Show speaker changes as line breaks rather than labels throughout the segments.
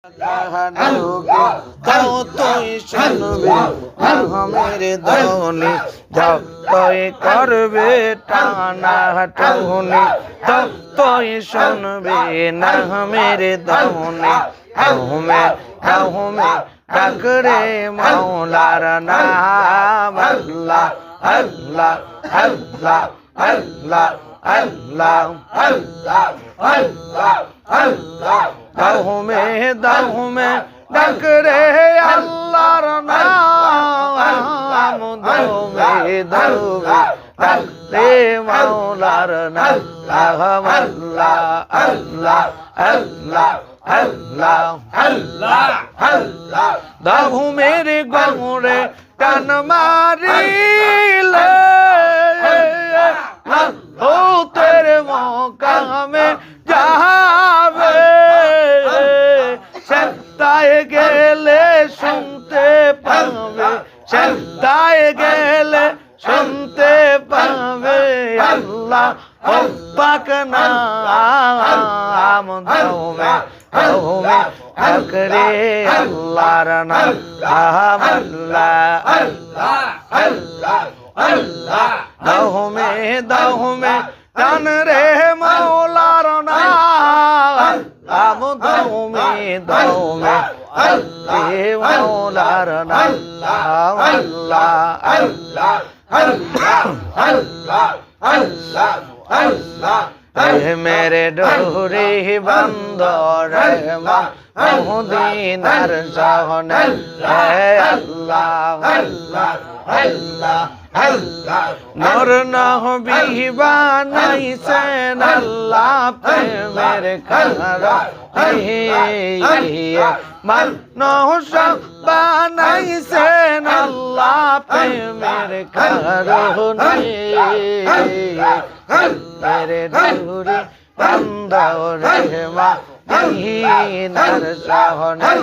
কাহানুকে তাও তুই শুনবে আহমের ধ্বনি যাও তুই করবে টানা টুনি তাও তুই শুনবে আহমের ধ্বনি আহমের আহমের ডাকরে মাওলার নাম আল্লাহ আল্লাহ আল্লাহ আল্লাহ আল্লাহ আল্লাহ আল্লাহ আল্লাহ দাহুমে দাহুমে ডাকরে আল্লাহর নাম দাহুমে দাহুমে ডাকরে মাওলার নাম আল্লাহ আল্লাহ আল্লাহ আল্লাহ আল্লাহ আল্লাহ দাহুমের গৌরে টান মারিলে ও তেরে মকামে যাবে সেন্তায় গেলে শুনতে পাবে সেন্তায় গেলে শুনতে পাবে আল্লাহ ও পাক নাম দাওমে দাওমে আকরে আল্লাহর নাম আল্লাহ আল্লাহ আল্লাহ আল্লাহ দাওমে দাওমে টান রে মাওলার নাম দাওমে দাওমে আল্লাহ মাওলার নাম আল্লাহ আল্লাহ আল্লাহ আল্লাহ আল্লাহ আল্লাহ মেরে ডোরে বন্ধ রে মদিনার শহনে আল্লাহ আল্লাহ আল্লাহ আল্লাহ নূর নবী বানাইছেন আল্লাহ প্রেমের খারা মানুষ বানাইছেন আল্লাহ প্রেমের কারণে মেরে ডুরি বন্ধ রে মদিনার শহনে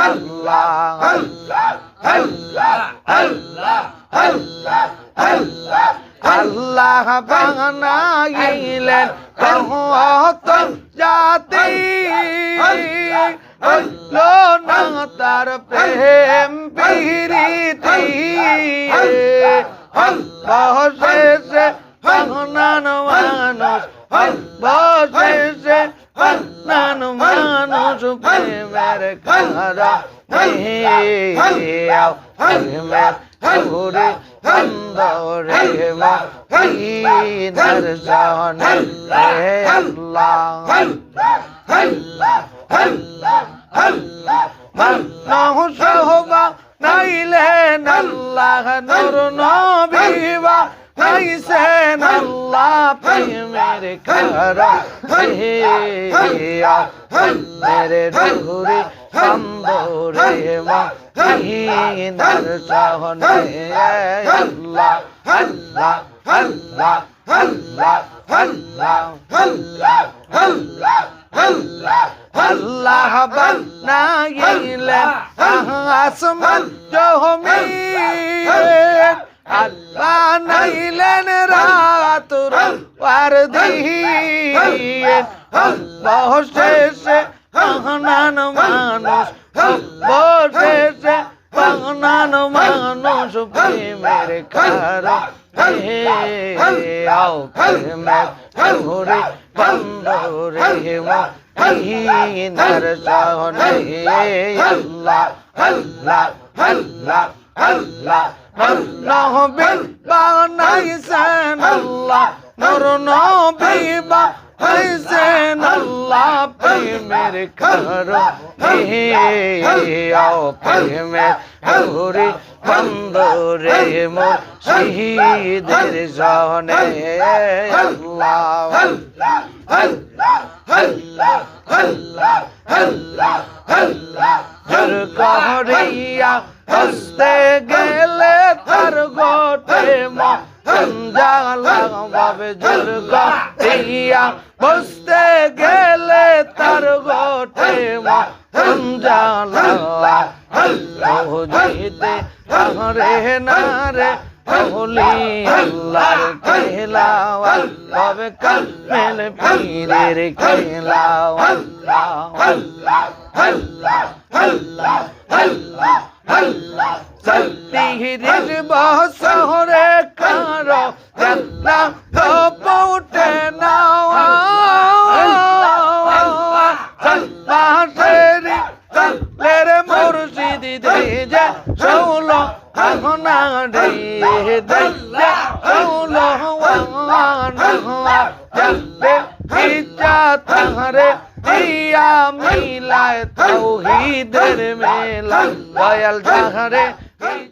আল্লাহ আল্লাহ আল্লাহ আল্লাহ আল্লাহ আল্লাহ আল্লাহ বানাইলেন কত জাতি হলো না তার প্রেম প্রীতি বসেছে নান মানুষ বসেছে নান মানুষ প্রেমের খারা প্রেমের ঘুরে বন্দরে মদিনার শহনে আল্লাহ আল্লাহ আল্লাহ আল্লাহ মানুষ বানাইলেন আল্লাহ নূর নবী বানাইছেন আল্লাহ প্রেমের খারা মেরে ঘুরে বন্দরে মদিনার শহনে আল্লাহ আল্লাহ আল্লাহ আল্লাহ আল্লাহ আল্লাহ আল্লাহ আল্লাহ আল্লাহ বানাইলেন আসমান জমিন বানাইলেন রাত আর দিন বসেছে নান মানুষ বসেছে নান মানুষ প্রেমের খারা প্রেমের ঘুরে বন্দরে মদিনার শহনে আল্লাহ আল্লাহ আল্লাহ আল্লাহ নবী বানাইছেন আল্লাহ নূর নবী বানাইছেন আল্লাহ প্রেমের খারা প্রেমের ঘুরে বন্দরে মুর্শিদের শহনে আল্লাহ আল্লাহ আল্লাহ আল্লাহ আল্লাহ আল্লাহ আল্লাহ জোর করিয়া হসতে গেলে তার গোটে মঞ্জালা ভাবে জোর করিয়া বসতে গেলে তার গোটে মঞ্জালা জিতে রে না রে ওলি আল্লাহর খেলা তবে কামেল পীরের খেলা আল্লাহ আল্লাহ আল্লাহ আল্লাহ আল্লাহ আল্লাহ সত্যিহির বসরে কারো জান্না তো পৌঁছে নাও সাল্লাহেরি সাল্লের মুর্শিদ দেজে ষোলো আহনা রে দল্লা ষোলো আহনা জল্লে ইচ্ছা তাহারে দিয়া মিলায় তাওহীদের মেলা দয়াল তাহারে